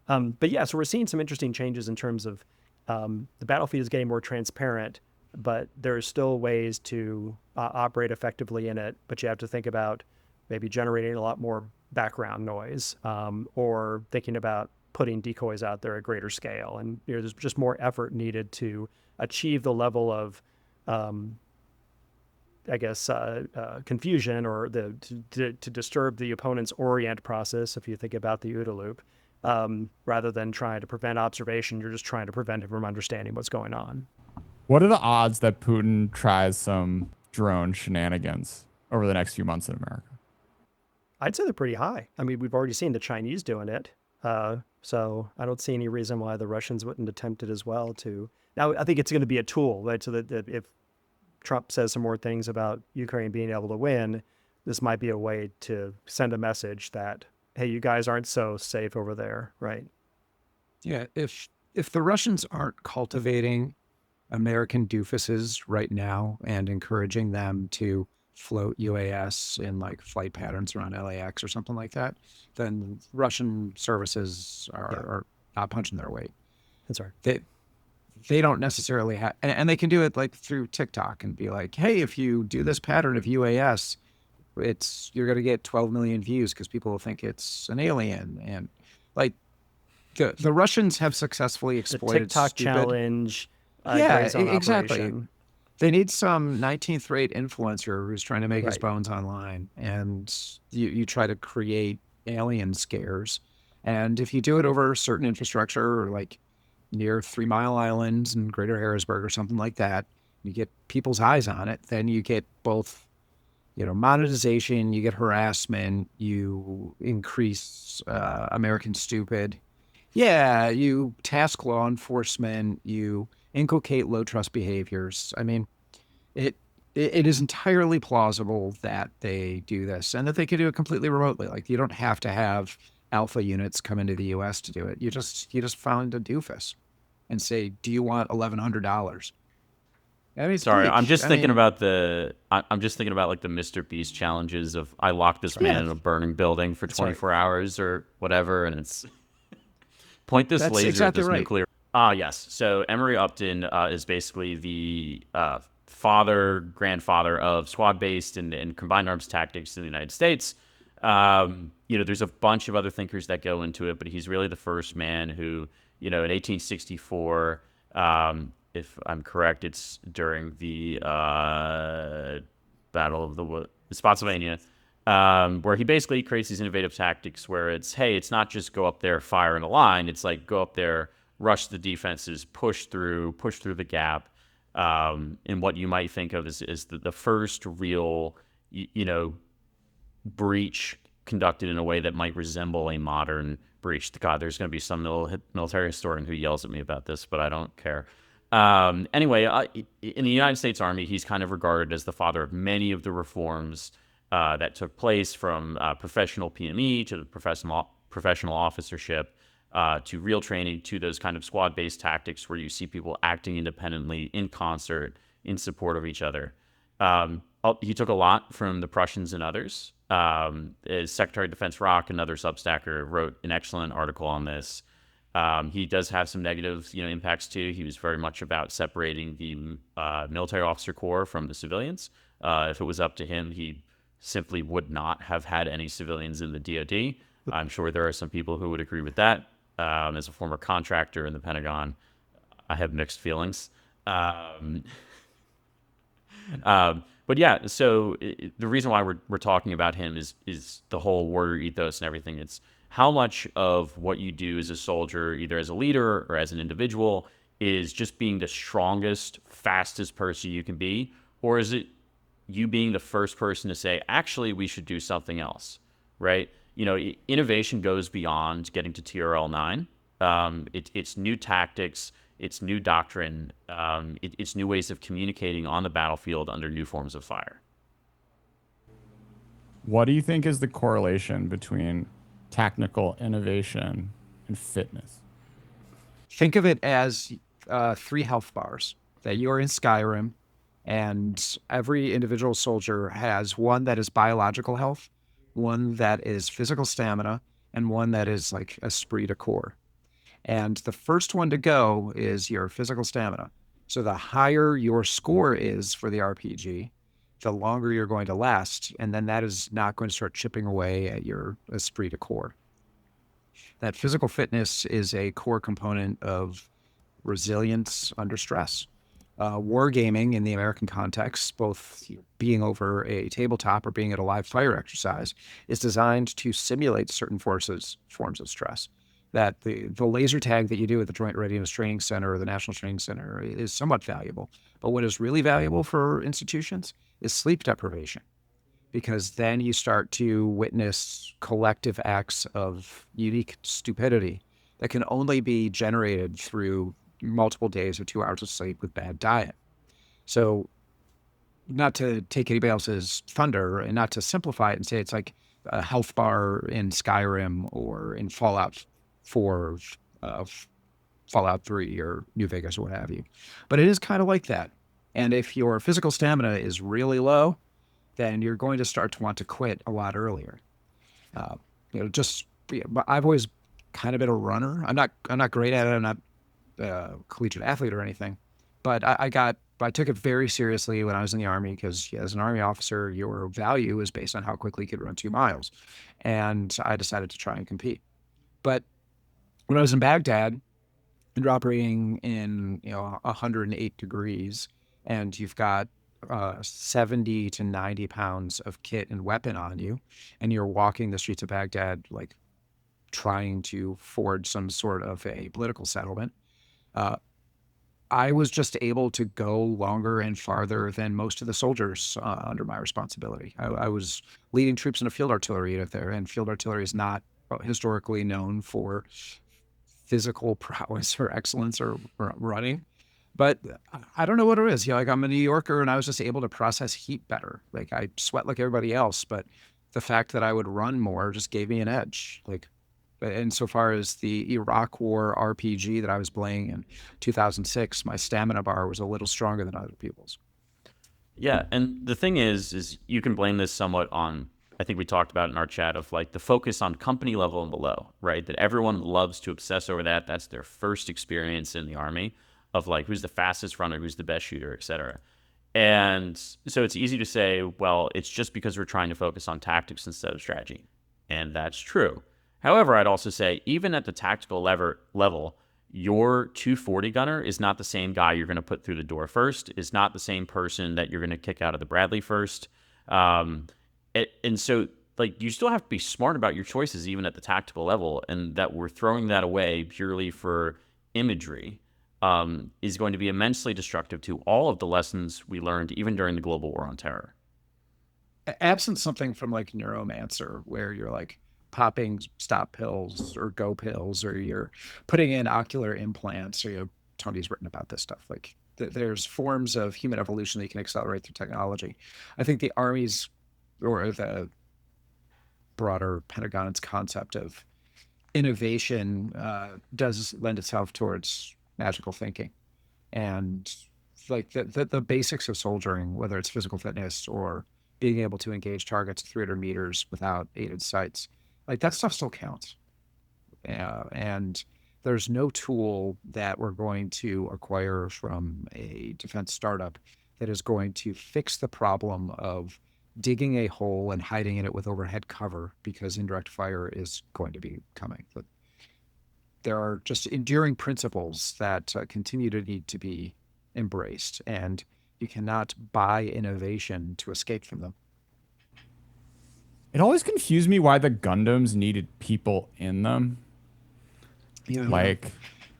But yeah, so we're seeing some interesting changes in terms of the battlefield is getting more transparent, but there are still ways to operate effectively in it. But you have to think about maybe generating a lot more background noise, or thinking about putting decoys out there at greater scale. And there's just more effort needed to achieve the level of, confusion, or to disturb the opponent's orient process. If you think about the OODA loop, rather than trying to prevent observation, you're just trying to prevent him from understanding what's going on. What are the odds that Putin tries some drone shenanigans over the next few months in America? I'd say they're pretty high. I mean, we've already seen the Chinese doing it. So I don't see any reason why the Russians wouldn't attempt it as well too. Now, I think it's going to be a tool, right? So that if Trump says some more things about Ukraine being able to win, this might be a way to send a message that, hey, you guys aren't so safe over there, right? Yeah, if the Russians aren't cultivating American doofuses right now and encouraging them to float UAS in like flight patterns around LAX or something like that, then Russian services are not punching their weight. That's right. They don't necessarily have, and they can do it like through TikTok and be like, hey, if you do this pattern of UAS, you're going to get 12 million views because people will think it's an alien. And like the Russians have successfully exploited the TikTok challenge. Exactly. Operation. They need some 19th rate influencer who's trying to make his bones online, and you try to create alien scares. And if you do it over certain infrastructure, or like near 3 Mile Island and Greater Harrisburg or something like that, you get people's eyes on it, then you get both, monetization, you get harassment, you increase American stupid. Yeah, you task law enforcement, you inculcate low trust behaviors. I mean, it is entirely plausible that they do this, and that they could do it completely remotely. Like, you don't have to have alpha units come into the U.S. to do it. You just find a doofus and say, "Do you want $1,100?" I mean, sorry, I'm just thinking about like the Mr. Beast challenges of I locked this man in a burning building for 24 hours or whatever, and it's point this laser at this nuclear. Yes. So Emory Upton is basically the grandfather of squad-based and combined arms tactics in the United States. There's a bunch of other thinkers that go into it, but he's really the first man who, in 1864, if I'm correct, it's during the Battle of the Spotsylvania, where he basically creates these innovative tactics where it's not just go up there, fire in a line. It's like go up there, rush the defenses, push through the gap. And what you might think of is the first real, breach conducted in a way that might resemble a modern breach. God, there's going to be some military historian who yells at me about this, but I don't care. Anyway, in the United States Army, he's kind of regarded as the father of many of the reforms that took place, from professional PME to the professional officership, to real training, to those kind of squad-based tactics where you see people acting independently, in concert, in support of each other. He took a lot from the Prussians and others. As Secretary of Defense Rock, another Substacker, wrote an excellent article on this. He does have some negative, impacts too. He was very much about separating the military officer corps from the civilians. If it was up to him, he simply would not have had any civilians in the DoD. I'm sure there are some people who would agree with that. As a former contractor in the Pentagon, I have mixed feelings. But yeah, so the reason why we're talking about him is the whole warrior ethos and everything. It's how much of what you do as a soldier, either as a leader or as an individual, is just being the strongest, fastest person you can be, or is it you being the first person to say, actually, we should do something else, right? Innovation goes beyond getting to TRL 9. It's new tactics, it's new doctrine, it's new ways of communicating on the battlefield under new forms of fire. What do you think is the correlation between technical innovation and fitness? Think of it as 3 health bars that you're in Skyrim, and every individual soldier has one that is biological health, one that is physical stamina, and one that is like esprit de corps. And the first one to go is your physical stamina. So the higher your score is for the RPG, the longer you're going to last. And then that is not going to start chipping away at your esprit de corps. That physical fitness is a core component of resilience under stress. Wargaming in the American context, both being over a tabletop or being at a live fire exercise, is designed to simulate certain forms of stress. That the laser tag that you do at the Joint Readiness Training Center or the National Training Center is somewhat valuable. But what is really valuable for institutions is sleep deprivation, because then you start to witness collective acts of unique stupidity that can only be generated through multiple days or 2 hours of sleep with bad diet. So not to take anybody else's thunder and not to simplify it and say it's like a health bar in Skyrim or in Fallout 4, Fallout 3 or New Vegas or what have you. But it is kind of like that. And if your physical stamina is really low, then you're going to start to want to quit a lot earlier. I've always kind of been a runner. I'm not great at it. I'm not a collegiate athlete or anything, but I took it very seriously when I was in the Army, because as an Army officer, your value is based on how quickly you could run 2 miles. And I decided to try and compete. But when I was in Baghdad and you're operating in 108 degrees, and you've got 70 to 90 pounds of kit and weapon on you, and you're walking the streets of Baghdad like trying to forge some sort of a political settlement, I was just able to go longer and farther than most of the soldiers under my responsibility. I was leading troops in a field artillery unit there, and field artillery is not historically known for physical prowess or excellence or running. But I don't know what it is. Like, I'm a New Yorker, and I was just able to process heat better. Like, I sweat like everybody else, but the fact that I would run more just gave me an edge. Like, insofar as the Iraq War RPG that I was playing in 2006, my stamina bar was a little stronger than other people's. Yeah, and the thing is you can blame this somewhat on, I think we talked about in our chat, of like the focus on company level and below, right? That everyone loves to obsess over that. That's their first experience in the Army, of like who's the fastest runner, who's the best shooter, et cetera. And so it's easy to say, well, it's just because we're trying to focus on tactics instead of strategy. And that's true. However, I'd also say even at the tactical level, your 240 gunner is not the same guy you're going to put through the door first, is not the same person that you're going to kick out of the Bradley first. And so like you still have to be smart about your choices even at the tactical level, and that we're throwing that away purely for imagery is going to be immensely destructive to all of the lessons we learned even during the global war on terror. Absent something from like Neuromancer, where you're like popping stop pills or go pills, or you're putting in ocular implants, or Tony's written about this stuff. Like there's forms of human evolution that you can accelerate through technology. I think the Army's, or the broader Pentagon's concept of innovation does lend itself towards magical thinking. And like the basics of soldiering, whether it's physical fitness or being able to engage targets 300 meters without aided sights, like that stuff still counts. And there's no tool that we're going to acquire from a defense startup that is going to fix the problem of digging a hole and hiding in it with overhead cover, because indirect fire is going to be coming. But there are just enduring principles that continue to need to be embraced, and you cannot buy innovation to escape from them. It always confused me why the Gundams needed people in them. Yeah. Like,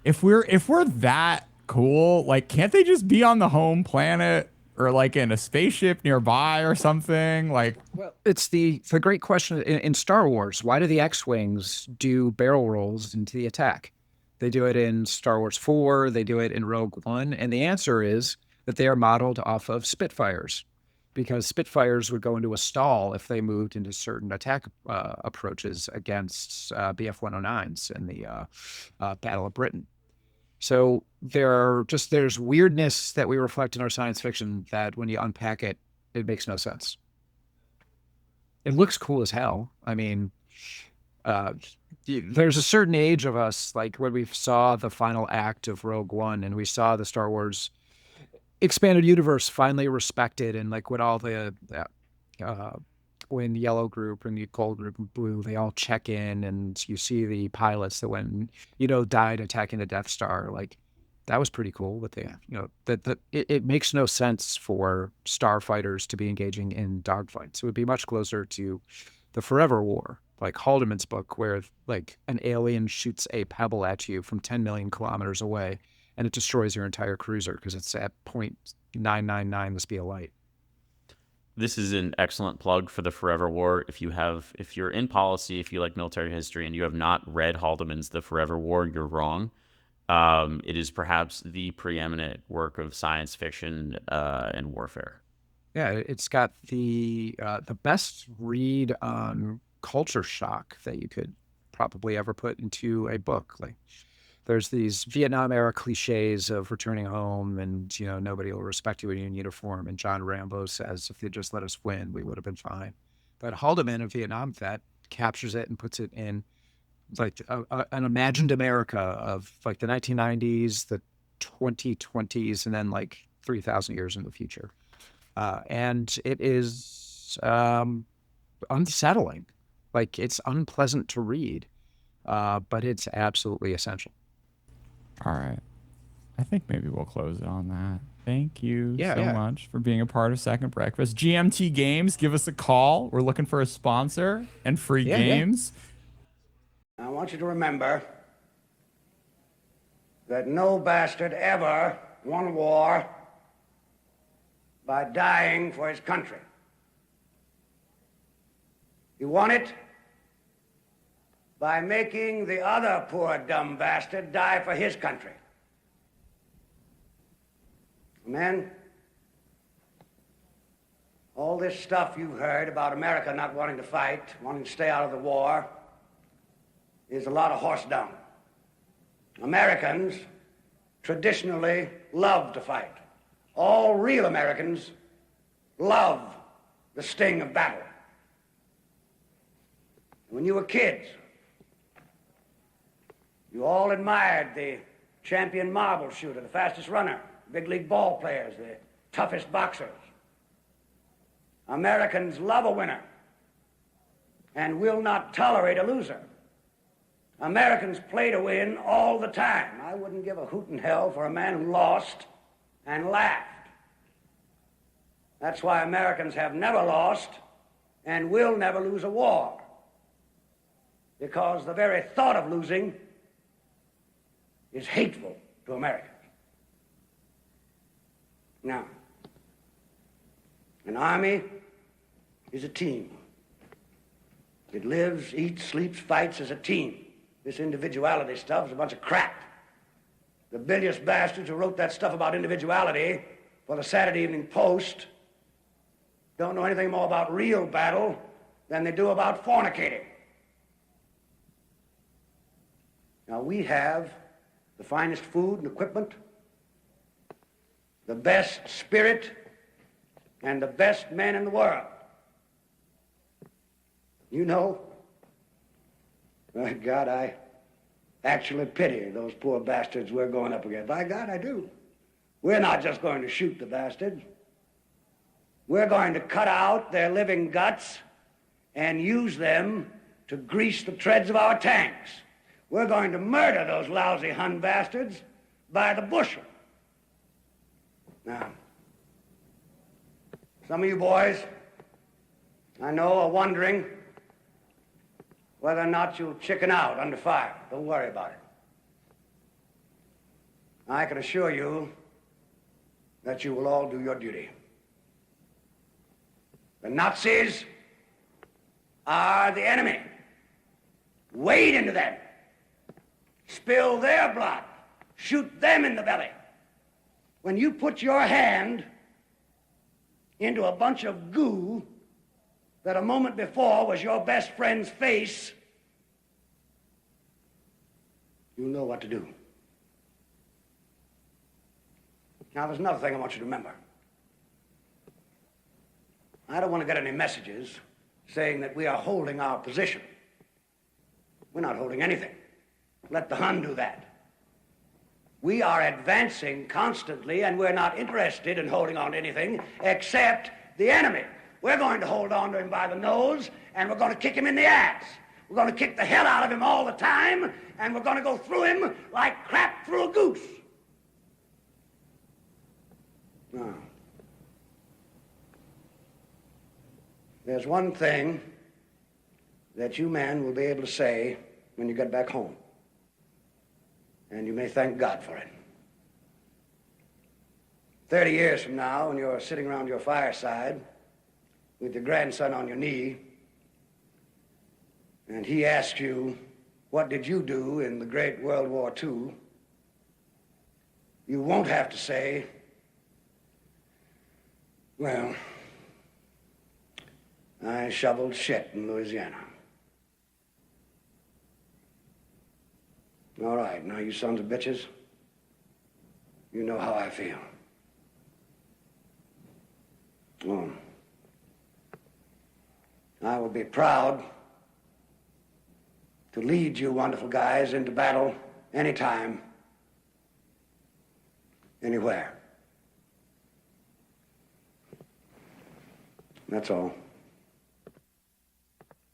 if we're that cool, like, can't they just be on the home planet or like in a spaceship nearby or something? Like, well, it's the great question in Star Wars. Why do the X-Wings do barrel rolls into the attack? They do it in Star Wars 4, they do it in Rogue One, and the answer is that they are modeled off of Spitfires, because Spitfires would go into a stall if they moved into certain attack approaches against BF-109s in the Battle of Britain. So there's weirdness that we reflect in our science fiction that when you unpack it, it makes no sense. It looks cool as hell. I mean, there's a certain age of us, like when we saw the final act of Rogue One and we saw the Star Wars expanded universe finally respected, and like when all the when Yellow Group and the Gold Group and Blue, they all check in, and you see the pilots that went, died attacking the Death Star. Like that was pretty cool. But it makes no sense for starfighters to be engaging in dogfights. It would be much closer to the Forever War, like Haldeman's book, where like an alien shoots a pebble at you from 10 million kilometers away, and it destroys your entire cruiser because it's at 0.999 the speed of light. This is an excellent plug for the Forever War. If you're in policy, if you like military history, and you have not read Haldeman's The Forever War, you're wrong. It is perhaps the preeminent work of science fiction and warfare. Yeah, it's got the best read on culture shock that you could probably ever put into a book. Like, there's these Vietnam era cliches of returning home and, nobody will respect you in your uniform. And John Rambo says, if they just let us win, we would have been fine. But Haldeman, a Vietnam vet, captures it and puts it in like an imagined America of like the 1990s, the 2020s, and then like 3,000 years in the future. And it is unsettling. Like, it's unpleasant to read, but it's absolutely essential. All right. I think maybe we'll close it on that. Thank you so Yeah. much for being a part of Second Breakfast. GMT Games, give us a call. We're looking for a sponsor and free games. I want you to remember that no bastard ever won a war by dying for his country. He won it by making the other poor dumb bastard die for his country. Men, all this stuff you've heard about America not wanting to fight, wanting to stay out of the war, is a lot of horse dung. Americans traditionally love to fight. All real Americans love the sting of battle. When you were kids, you all admired the champion marble shooter, the fastest runner, big league ball players, the toughest boxers. Americans love a winner and will not tolerate a loser. Americans play to win all the time. I wouldn't give a hoot in hell for a man who lost and laughed. That's why Americans have never lost and will never lose a war, because the very thought of losing is hateful to Americans. Now, an army is a team. It lives, eats, sleeps, fights as a team. This individuality stuff is a bunch of crap. The bilious bastards who wrote that stuff about individuality for the Saturday Evening Post don't know anything more about real battle than they do about fornicating. Now, we have the finest food and equipment, the best spirit, and the best men in the world. You know, by God, I actually pity those poor bastards we're going up against. By God, I do. We're not just going to shoot the bastards. We're going to cut out their living guts and use them to grease the treads of our tanks. We're going to murder those lousy Hun bastards by the bushel. Now, some of you boys, I know, are wondering whether or not you'll chicken out under fire. Don't worry about it. I can assure you that you will all do your duty. The Nazis are the enemy. Wade into them. Spill their blood. Shoot them in the belly. When you put your hand into a bunch of goo that a moment before was your best friend's face, you'll know what to do. Now, there's another thing I want you to remember. I don't want to get any messages saying that we are holding our position. We're not holding anything. Let the Hun do that. We are advancing constantly, and we're not interested in holding on to anything except the enemy. We're going to hold on to him by the nose, and we're going to kick him in the ass. We're going to kick the hell out of him all the time, and we're going to go through him like crap through a goose. Now, there's one thing that you men will be able to say when you get back home, and you may thank God for it. 30 years from now, when you're sitting around your fireside with your grandson on your knee, and he asks you, what did you do in the great World War II? You won't have to say, well, I shoveled shit in Louisiana. All right, now you sons of bitches, you know how I feel. Well, I will be proud to lead you wonderful guys into battle anytime, anywhere. That's all.